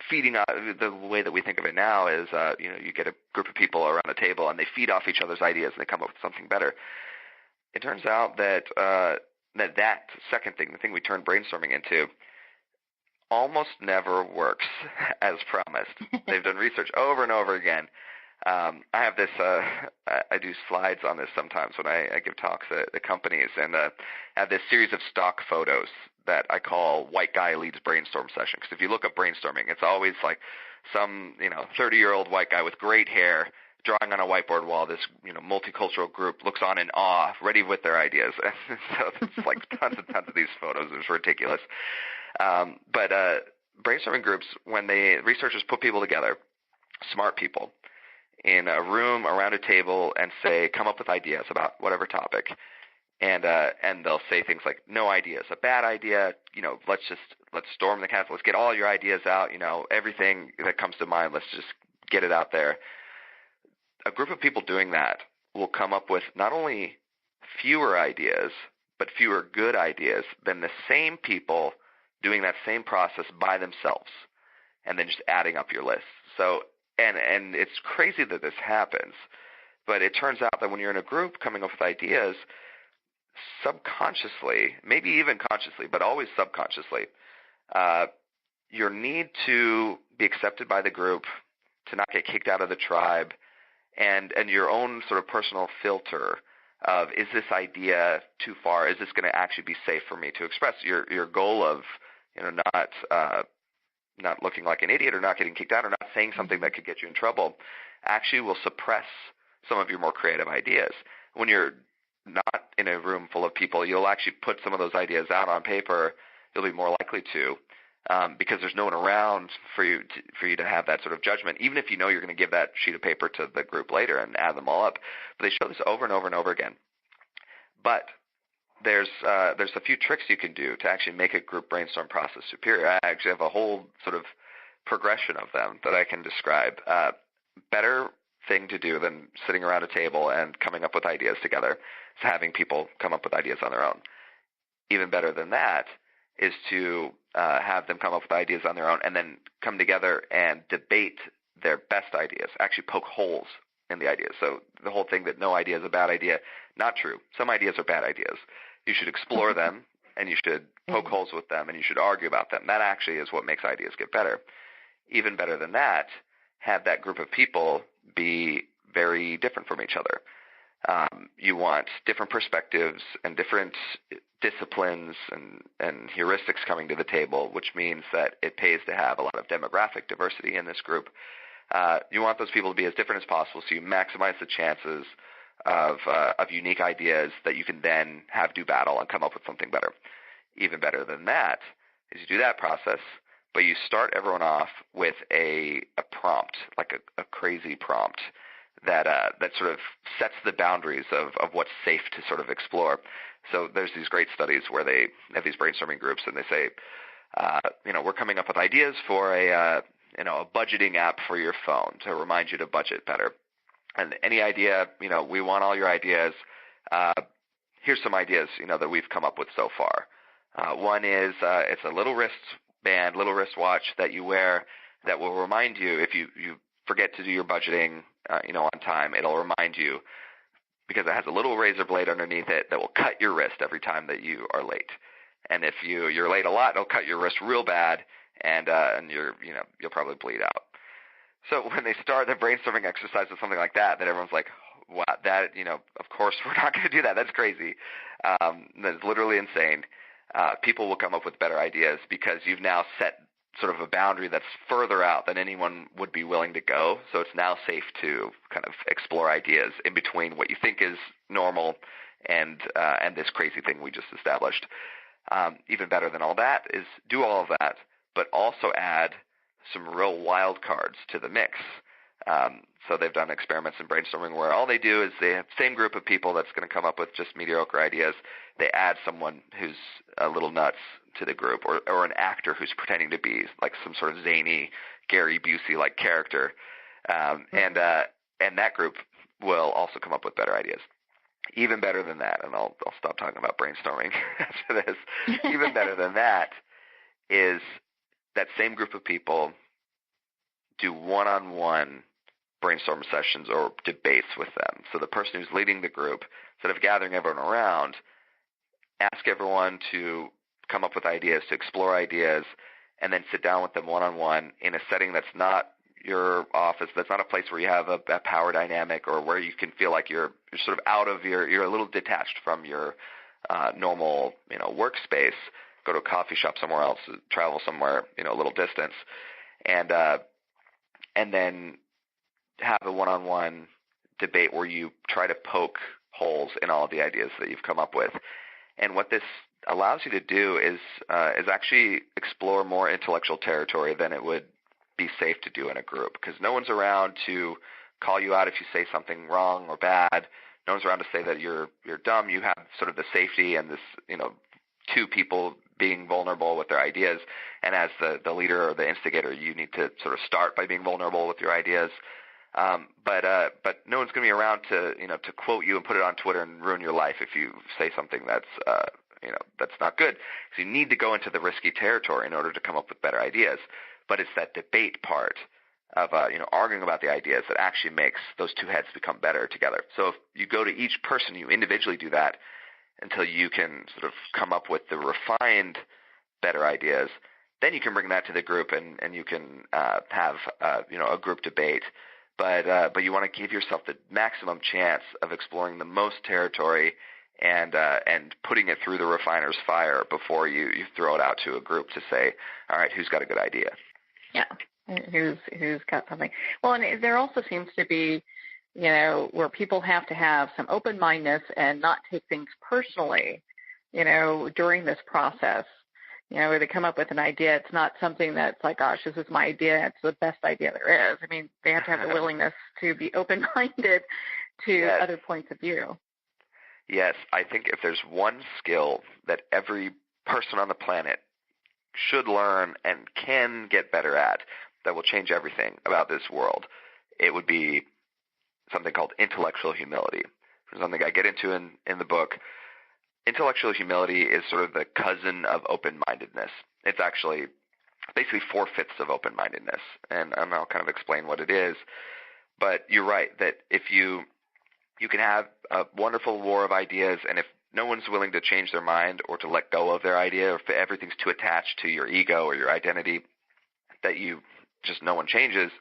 feeding off. The way that we think of it now is, you get a group of people around a table and they feed off each other's ideas and they come up with something better. It turns out that that second thing, the thing we turned brainstorming into, almost never works as promised. They've done research over and over again. I have this, I do slides on this sometimes when I give talks at companies, and I have this series of stock photos that I call White Guy Leads Brainstorm Session. Because if you look up brainstorming, it's always like some 30-year-old white guy with great hair drawing on a whiteboard while this multicultural group looks on in awe, ready with their ideas. So it's like tons and tons of these photos. It was ridiculous. But brainstorming groups, when researchers put people together, smart people, in a room around a table and say, come up with ideas about whatever topic. And they'll say things like, no idea is a bad idea. Let's storm the castle. Let's get all your ideas out. Everything that comes to mind, let's just get it out there. A group of people doing that will come up with not only fewer ideas, but fewer good ideas than the same people doing that same process by themselves, and then just adding up your list. So, and it's crazy that this happens, but it turns out that when you're in a group coming up with ideas, subconsciously, maybe even consciously, but always subconsciously, your need to be accepted by the group, to not get kicked out of the tribe, and your own sort of personal filter of, is this idea too far? Is this going to actually be safe for me to express? Your goal of not looking like an idiot or not getting kicked out or not saying something that could get you in trouble actually will suppress some of your more creative ideas. When you're not in a room full of people, you'll actually put some of those ideas out on paper. You'll be more likely to, because there's no one around for you to have that sort of judgment, even if you know you're going to give that sheet of paper to the group later and add them all up. But they show this over and over and over again. But there's a few tricks you can do to actually make a group brainstorm process superior. I actually have a whole sort of progression of them that I can describe. Better thing to do than sitting around a table and coming up with ideas together is having people come up with ideas on their own. Even better than that is to have them come up with ideas on their own and then come together and debate their best ideas, actually poke holes in the ideas. So the whole thing that no idea is a bad idea, not true. Some ideas are bad ideas. You should explore them, and you should poke holes with them, and you should argue about them. That actually is what makes ideas get better. Even better than that, have that group of people be very different from each other. You want different perspectives and different disciplines and heuristics coming to the table, which means that it pays to have a lot of demographic diversity in this group. You want those people to be as different as possible, so you maximize the chances of unique ideas that you can then have do battle and come up with something better. Even better than that is you do that process, but you start everyone off with a prompt, like a crazy prompt that sort of sets the boundaries of what's safe to sort of explore. So there's these great studies where they have these brainstorming groups and they say, we're coming up with ideas for a a budgeting app for your phone to remind you to budget better. And any idea, we want all your ideas. Here's some ideas, that we've come up with so far. One is it's a little wristband, little wristwatch that you wear that will remind you if you forget to do your budgeting, on time. It'll remind you because it has a little razor blade underneath it that will cut your wrist every time that you are late. And if you're late a lot, it'll cut your wrist real bad, and you'll probably bleed out. So when they start the brainstorming exercise with something like that everyone's like, wow, that, of course we're not going to do that. That's crazy. That's literally insane. People will come up with better ideas because you've now set sort of a boundary that's further out than anyone would be willing to go. So it's now safe to kind of explore ideas in between what you think is normal and this crazy thing we just established. Even better than all that is do all of that, but also add some real wild cards to the mix. So they've done experiments in brainstorming where all they do is they have the same group of people that's going to come up with just mediocre ideas. They add someone who's a little nuts to the group, or an actor who's pretending to be like some sort of zany Gary Busey-like character. And that group will also come up with better ideas. Even better than that, and I'll stop talking about brainstorming after this. Even better than that is that same group of people do one-on-one brainstorm sessions or debates with them. So the person who's leading the group, instead of gathering everyone around, ask everyone to come up with ideas, to explore ideas, and then sit down with them one-on-one in a setting that's not your office, that's not a place where you have a power dynamic or where you can feel like you're sort of out of you're a little detached from your normal, workspace. Go to a coffee shop somewhere else, travel somewhere, a little distance, and then have a one-on-one debate where you try to poke holes in all of the ideas that you've come up with. And what this allows you to do is actually explore more intellectual territory than it would be safe to do in a group, because no one's around to call you out if you say something wrong or bad. No one's around to say that you're dumb. You have sort of the safety and this, two people being vulnerable with their ideas. And as the leader or the instigator, you need to sort of start by being vulnerable with your ideas. But no one's going to be around to quote you and put it on Twitter and ruin your life if you say something that's not good. So you need to go into the risky territory in order to come up with better ideas. But it's that debate part of arguing about the ideas that actually makes those two heads become better together. So if you go to each person, you individually do that until you can sort of come up with the refined, better ideas. Then you can bring that to the group and you can have a group debate. But you want to give yourself the maximum chance of exploring the most territory and putting it through the refiner's fire before you throw it out to a group to say, all right, who's got a good idea? Yeah, who's got something. Well, and there also seems to be, where people have to have some open-mindedness and not take things personally, during this process. Where they come up with an idea, it's not something that's like, gosh, this is my idea, it's the best idea there is. I mean, they have to have the willingness to be open-minded to other points of view. Yes, I think if there's one skill that every person on the planet should learn and can get better at that will change everything about this world, it would be something called intellectual humility. It's something I get into in the book. Intellectual humility is sort of the cousin of open-mindedness. It's actually basically 4/5 of open-mindedness, and I'll kind of explain what it is. But you're right that if you can have a wonderful war of ideas, and if no one's willing to change their mind or to let go of their idea, or if everything's too attached to your ego or your identity that no one changes,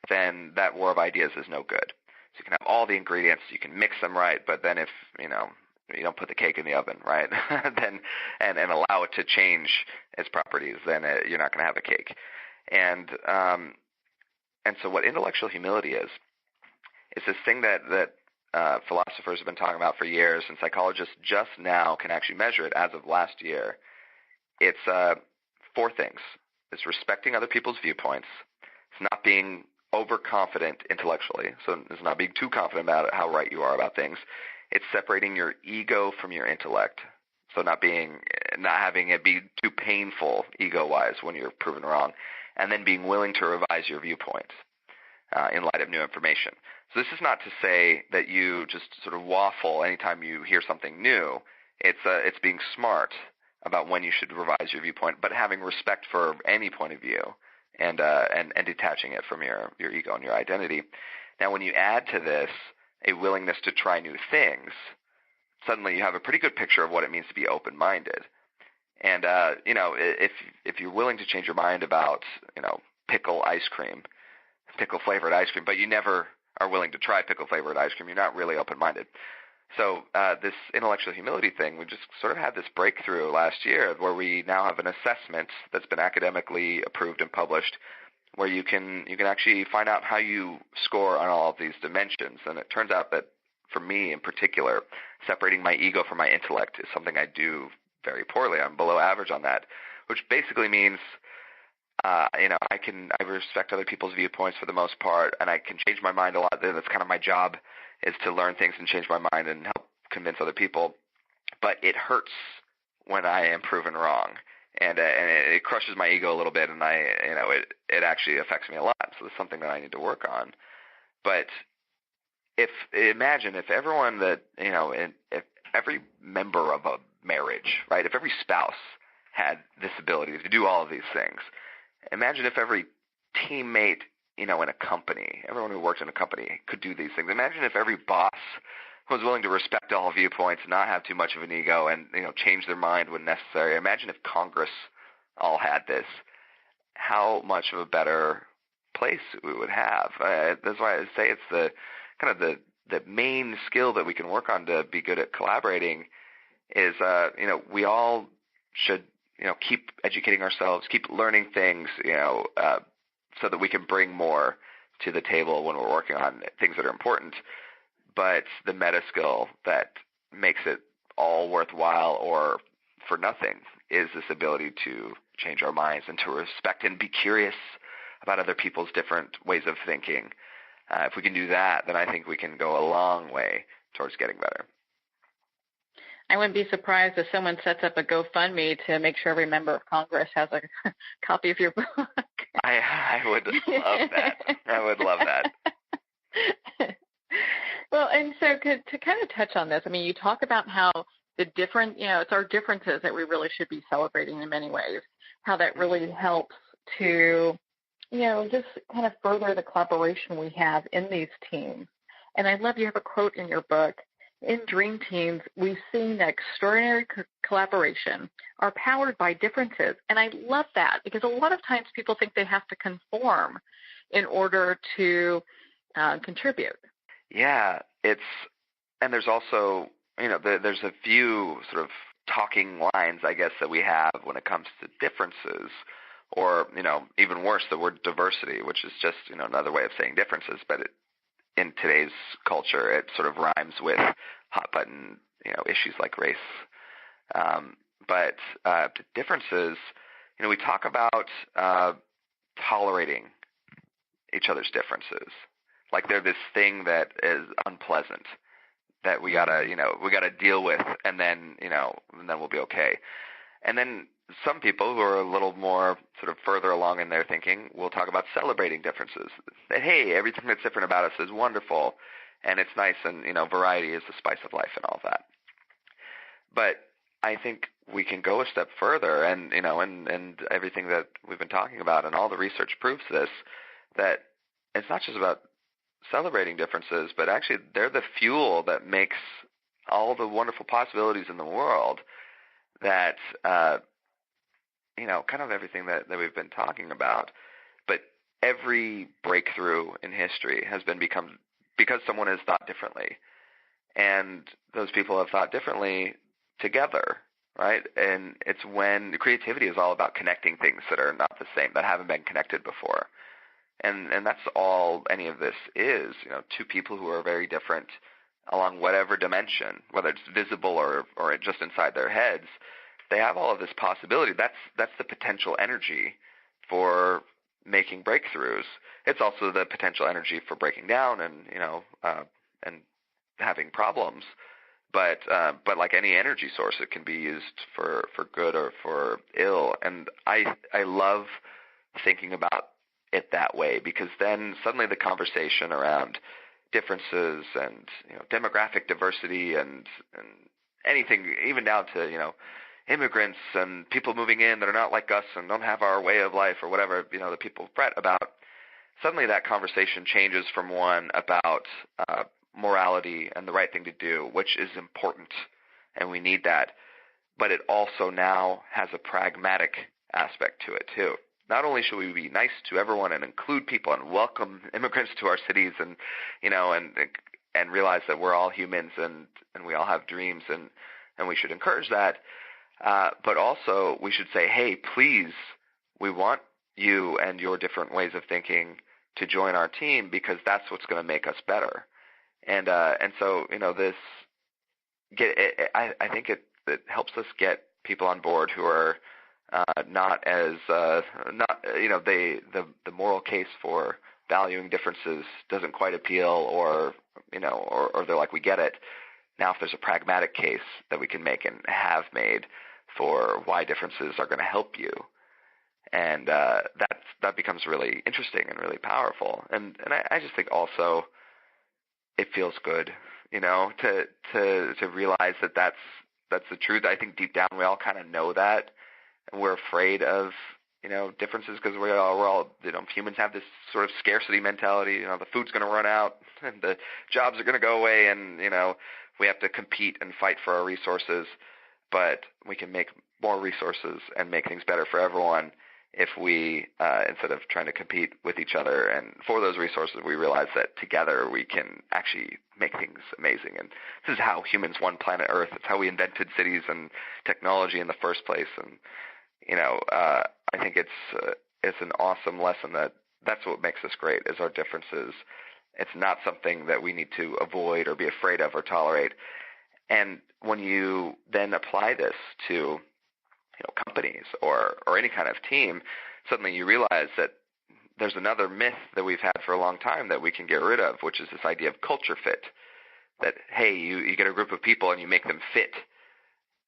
then that war of ideas is no good. So you can have all the ingredients, you can mix them right, but then if, you don't put the cake in the oven, right, then and allow it to change its properties, then you're not going to have a cake. And so what intellectual humility is this thing that philosophers have been talking about for years, and psychologists just now can actually measure it as of last year. It's 4 things. It's respecting other people's viewpoints. It's not being overconfident intellectually, so it's not being too confident about how right you are about things. It's separating your ego from your intellect, so not having it be too painful ego-wise when you're proven wrong. and then being willing to revise your viewpoints in light of new information. So this is not to say that you just sort of waffle anytime you hear something new. It's being smart about when you should revise your viewpoint, but having respect for any point of view and detaching it from your ego and your identity. Now, when you add to this a willingness to try new things, suddenly you have a pretty good picture of what it means to be open-minded. And if you're willing to change your mind about pickle-flavored ice cream, but you never are willing to try pickle-flavored ice cream, you're not really open-minded. So this intellectual humility thing, we just sort of had this breakthrough last year where we now have an assessment that's been academically approved and published where you can actually find out how you score on all of these dimensions. And it turns out that for me in particular, separating my ego from my intellect is something I do very poorly. I'm below average on that, which basically means I respect other people's viewpoints for the most part, and I can change my mind a lot. That's kind of my job, is to learn things and change my mind and help convince other people. But it hurts when I am proven wrong, and it crushes my ego a little bit, and it actually affects me a lot. So it's something that I need to work on. But imagine if everyone if every member of a marriage, right, if every spouse had this ability to do all of these things. Imagine if every teammate, in a company, everyone who works in a company could do these things. Imagine if every boss was willing to respect all viewpoints, not have too much of an ego, and change their mind when necessary. Imagine if Congress all had this. How much of a better place we would have. That's why I say it's the kind of the main skill that we can work on to be good at collaborating. Is we all should keep educating ourselves, keep learning things, so that we can bring more to the table when we're working on things that are important. But the meta skill that makes it all worthwhile or for nothing is this ability to change our minds and to respect and be curious about other people's different ways of thinking. If we can do that, then I think we can go a long way towards getting better. I wouldn't be surprised if someone sets up a GoFundMe to make sure every member of Congress has a copy of your book. I would love that. I would love that. Well, and so to kind of touch on this, you talk about how the different, it's our differences that we really should be celebrating in many ways, how that really helps to, just kind of further the collaboration we have in these teams. And I love you have a quote in your book. In Dream Teams, we've seen that extraordinary collaboration are powered by differences. And I love that because a lot of times people think they have to conform in order to contribute. Yeah, and there's also, there's a few sort of talking lines, I guess, that we have when it comes to differences, or, even worse, the word diversity, which is just, another way of saying differences, but in today's culture, it sort of rhymes with hot button, issues like race. But the differences, we talk about tolerating each other's differences, like they're this thing that is unpleasant that we gotta deal with, and then we'll be okay. And then some people who are a little more sort of further along in their thinking will talk about celebrating differences. That, hey, everything that's different about us is wonderful, and it's nice, and variety is the spice of life and all that. But I think we can go a step further, and and everything that we've been talking about, and all the research proves this, that it's not just about celebrating differences, but actually they're the fuel that makes all the wonderful possibilities in the world. That kind of everything that we've been talking about. But every breakthrough in history has been because someone has thought differently, and those people have thought differently together, right? And it's when the creativity is all about connecting things that are not the same, that haven't been connected before. And that's all any of this is, two people who are very different along whatever dimension, whether it's visible or just inside their heads. They have all of this possibility. That's the potential energy for making breakthroughs. It's also the potential energy for breaking down and and having problems. But like any energy source, it can be used for good or for ill. And I love thinking about it that way, because then suddenly the conversation around differences and demographic diversity and anything, even down to immigrants and people moving in that are not like us and don't have our way of life or whatever that people fret about, suddenly that conversation changes from one about morality and the right thing to do, which is important, and we need that, but it also now has a pragmatic aspect to it too. Not only should we be nice to everyone and include people and welcome immigrants to our cities and realize that we're all humans and we all have dreams and we should encourage that, but also we should say, hey, please, we want you and your different ways of thinking to join our team, because that's what's going to make us better. And so this I think it helps us get people on board who are not as the moral case for valuing differences doesn't quite appeal, or they're like, we get it. Now, if there's a pragmatic case that we can make and have made for why differences are going to help you, and that becomes really interesting and really powerful. And I just think also it feels good, to realize that that's the truth. I think deep down we all kind of know that, and we're afraid of differences because we're all humans have this sort of scarcity mentality. The food's going to run out and the jobs are going to go away, and we have to compete and fight for our resources. But we can make more resources and make things better for everyone if we, instead of trying to compete with each other and for those resources, we realize that together we can actually make things amazing. And this is how humans won planet Earth. It's how we invented cities and technology in the first place. And I think it's an awesome lesson that's what makes us great, is our differences. It's not something that we need to avoid or be afraid of or tolerate. And when you then apply this to companies or any kind of team, suddenly you realize that there's another myth that we've had for a long time that we can get rid of, which is this idea of culture fit. That, hey, you get a group of people and you make them fit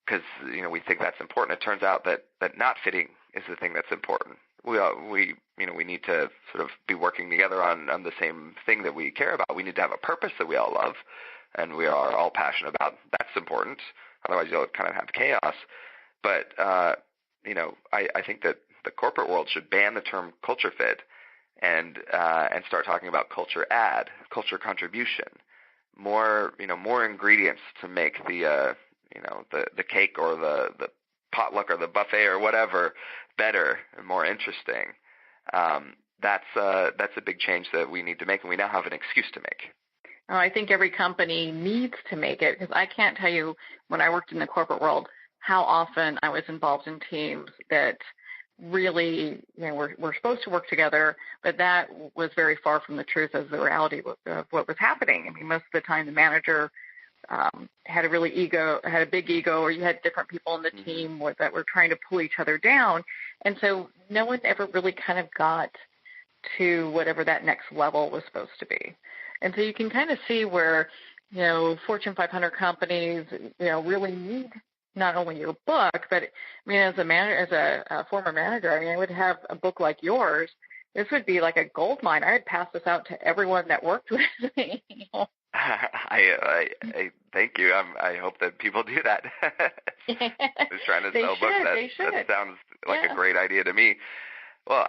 because we think that's important. It turns out that not fitting is the thing that's important. We need to sort of be working together on the same thing that we care about. We need to have a purpose that we all love and we are all passionate about. That's important. Otherwise, you'll kind of have chaos. But I think that the corporate world should ban the term culture fit and start talking about culture add, culture contribution, more ingredients to make the cake or the potluck or the buffet or whatever better and more interesting. That's a big change that we need to make, and we now have an excuse to make. Oh, I think every company needs to make it, because I can't tell you, when I worked in the corporate world, how often I was involved in teams that really, we're supposed to work together, but that was very far from the truth of the reality of what was happening. I mean, most of the time the manager had a big ego, or you had different people in the team that were trying to pull each other down. And so no one ever really kind of got to whatever that next level was supposed to be. And so you can kind of see where, Fortune 500 companies, really need not only your book, but as a former manager, I would have a book like yours. This would be like a gold mine. I'd pass this out to everyone that worked with me. I thank you. I hope that people do that. Just trying to sell books. That sounds like a great idea to me. Well,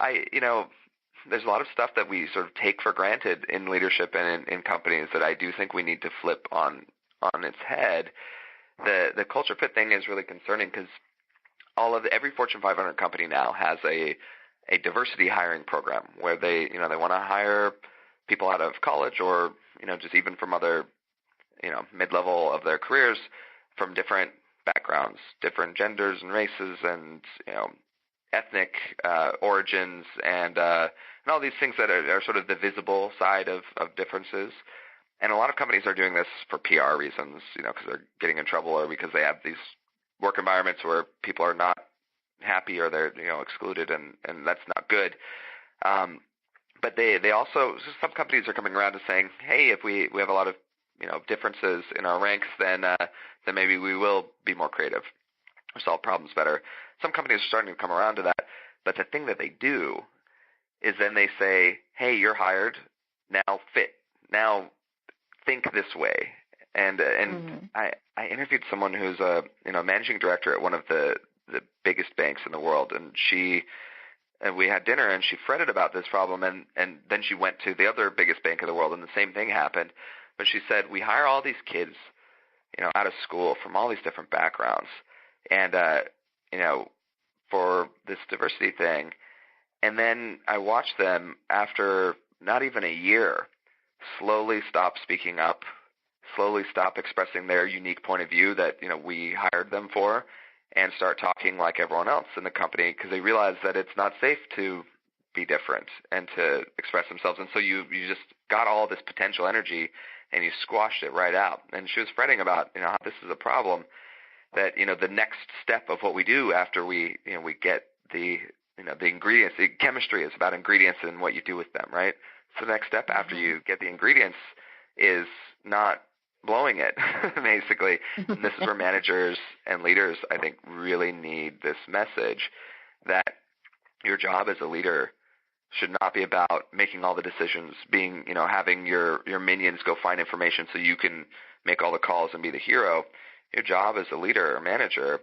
there's a lot of stuff that we sort of take for granted in leadership and in companies that I do think we need to flip on its head. The culture fit thing is really concerning because every Fortune 500 company now has a diversity hiring program where they want to hire people out of college or just even from other mid-level of their careers from different backgrounds, different genders and races and ethnic origins and all these things that are sort of the visible side of differences. And a lot of companies are doing this for PR reasons, because they're getting in trouble or because they have these work environments where people are not happy or they're excluded, and that's not good. But they also, some companies are coming around to saying, hey, if we have a lot of differences in our ranks, then maybe we will be more creative or solve problems better. Some companies are starting to come around to that, but the thing that they do is then they say, hey, you're hired. Now think this way. And I interviewed someone who's a managing director at one of the biggest banks in the world, and we had dinner, and she fretted about this problem, and then she went to the other biggest bank in the world, and the same thing happened. But she said, we hire all these kids, out of school from all these different backgrounds, and for this diversity thing, and then I watch them after not even a year slowly stop speaking up, slowly stop expressing their unique point of view that we hired them for, and start talking like everyone else in the company, because they realize that it's not safe to be different and to express themselves. And so you just got all this potential energy and you squashed it right out. And she was fretting about how this is a problem, that the next step of what we do after we get the ingredients. The chemistry is about ingredients and what you do with them, right? So the next step after you get the ingredients is not blowing it, basically. And this is where managers and leaders, I think, really need this message that your job as a leader should not be about making all the decisions, being, having your minions go find information so you can make all the calls and be the hero. Your job as a leader or manager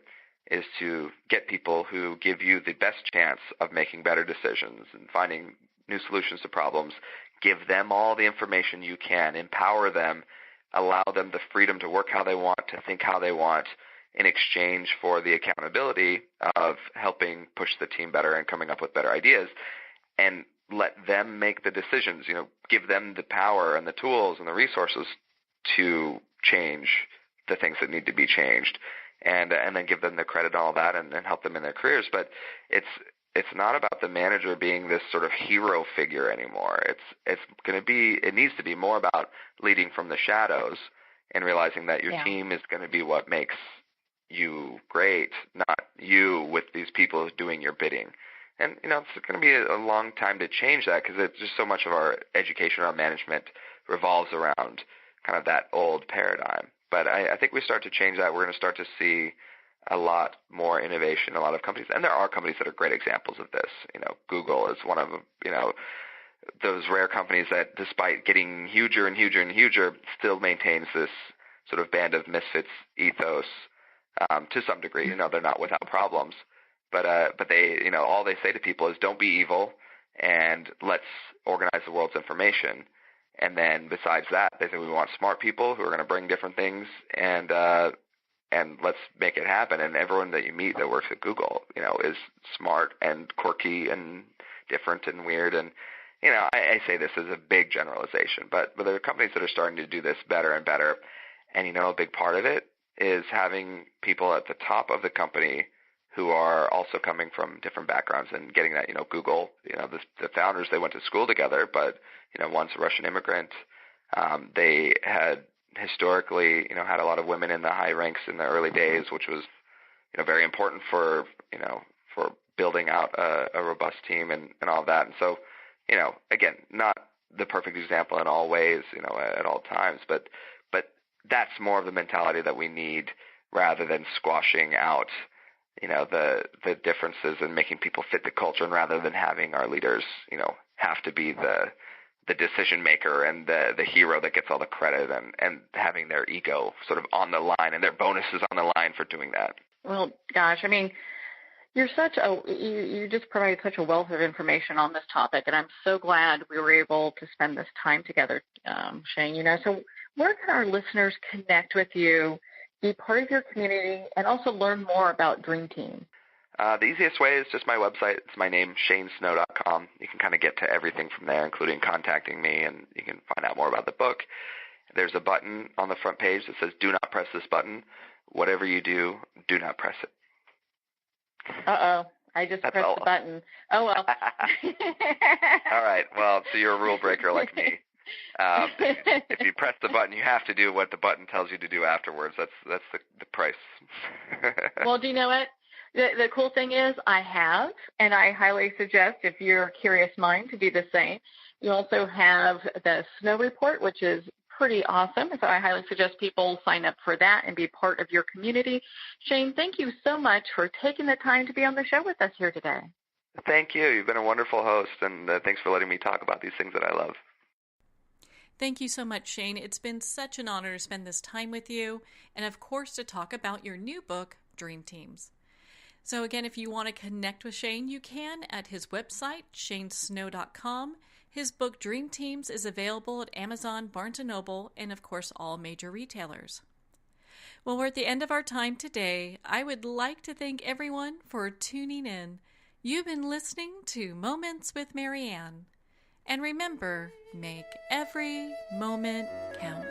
is to get people who give you the best chance of making better decisions and finding new solutions to problems. Give them all the information you can, empower them, allow them the freedom to work how they want, to think how they want, in exchange for the accountability of helping push the team better and coming up with better ideas, and let them make the decisions. Give them the power and the tools and the resources to change the things that need to be changed, and then give them the credit and all that, and help them in their careers. But it's not about the manager being this sort of hero figure anymore. It needs to be more about leading from the shadows and realizing that your team is going to be what makes you great, not you with these people doing your bidding. And, it's going to be a long time to change that, because it's just so much of our education around management revolves around kind of that old paradigm. But I think we start to change that. We're going to start to see a lot more innovation in a lot of companies. And there are companies that are great examples of this. Google is one of them, those rare companies that, despite getting huger and huger and huger, still maintains this sort of band of misfits ethos to some degree. They're not without problems. But they, all they say to people is, don't be evil, and let's organize the world's information. And then besides that, they say we want smart people who are going to bring different things, and let's make it happen. And everyone that you meet that works at Google, is smart and quirky and different and weird. And, I say this as a big generalization, but there are companies that are starting to do this better and better. And, a big part of it is having people at the top of the company who are also coming from different backgrounds and getting that, Google, the founders, they went to school together, but, one's a Russian immigrant. They had historically, had a lot of women in the high ranks in the early days, which was, very important for building out a robust team and all of that. And so, again, not the perfect example in all ways, at all times, but that's more of the mentality that we need, rather than squashing out, the differences and making people fit the culture, and rather than having our leaders, have to be the decision maker and the hero that gets all the credit, and having their ego sort of on the line and their bonuses on the line for doing that. Well, gosh, I mean, you just provided such a wealth of information on this topic, and I'm so glad we were able to spend this time together, Shane. So where can our listeners connect with you, be part of your community, and also learn more about Dream Team? The easiest way is just my website. It's my name, shanesnow.com. You can kind of get to everything from there, including contacting me, and you can find out more about the book. There's a button on the front page that says, do not press this button. Whatever you do, do not press it. Uh-oh. I just pressed the button. Oh, well. All right. Well, so you're a rule breaker like me. If you press the button, you have to do what the button tells you to do afterwards. That's the price. Well, do you know what? The cool thing is I have, and I highly suggest, if you're a curious mind, to do the same. You also have the Snow Report, which is pretty awesome. So I highly suggest people sign up for that and be part of your community. Shane, thank you so much for taking the time to be on the show with us here today. Thank you. You've been a wonderful host, and thanks for letting me talk about these things that I love. Thank you so much, Shane. It's been such an honor to spend this time with you, and of course to talk about your new book, Dream Teams. So again, if you want to connect with Shane, you can at his website, shanesnow.com. His book, Dream Teams, is available at Amazon, Barnes & Noble, and of course all major retailers. Well, we're at the end of our time today. I would like to thank everyone for tuning in. You've been listening to Moments with Marianne. And remember, make every moment count.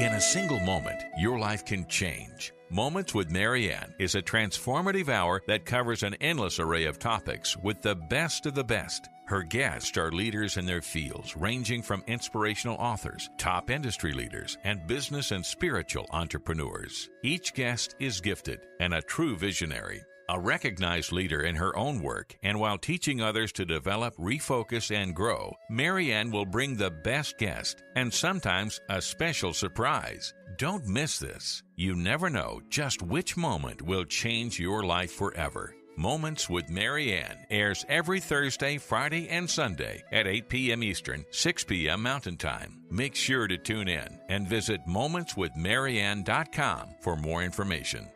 In a single moment, your life can change. Moments with Marianne is a transformative hour that covers an endless array of topics with the best of the best. Her guests are leaders in their fields, ranging from inspirational authors, top industry leaders, and business and spiritual entrepreneurs. Each guest is gifted and a true visionary, a recognized leader in her own work, and while teaching others to develop, refocus, and grow, Marianne will bring the best guest and sometimes a special surprise. Don't miss this. You never know just which moment will change your life forever. Moments with Marianne airs every Thursday, Friday, and Sunday at 8 p.m. Eastern, 6 p.m. Mountain Time. Make sure to tune in and visit momentswithmarianne.com for more information.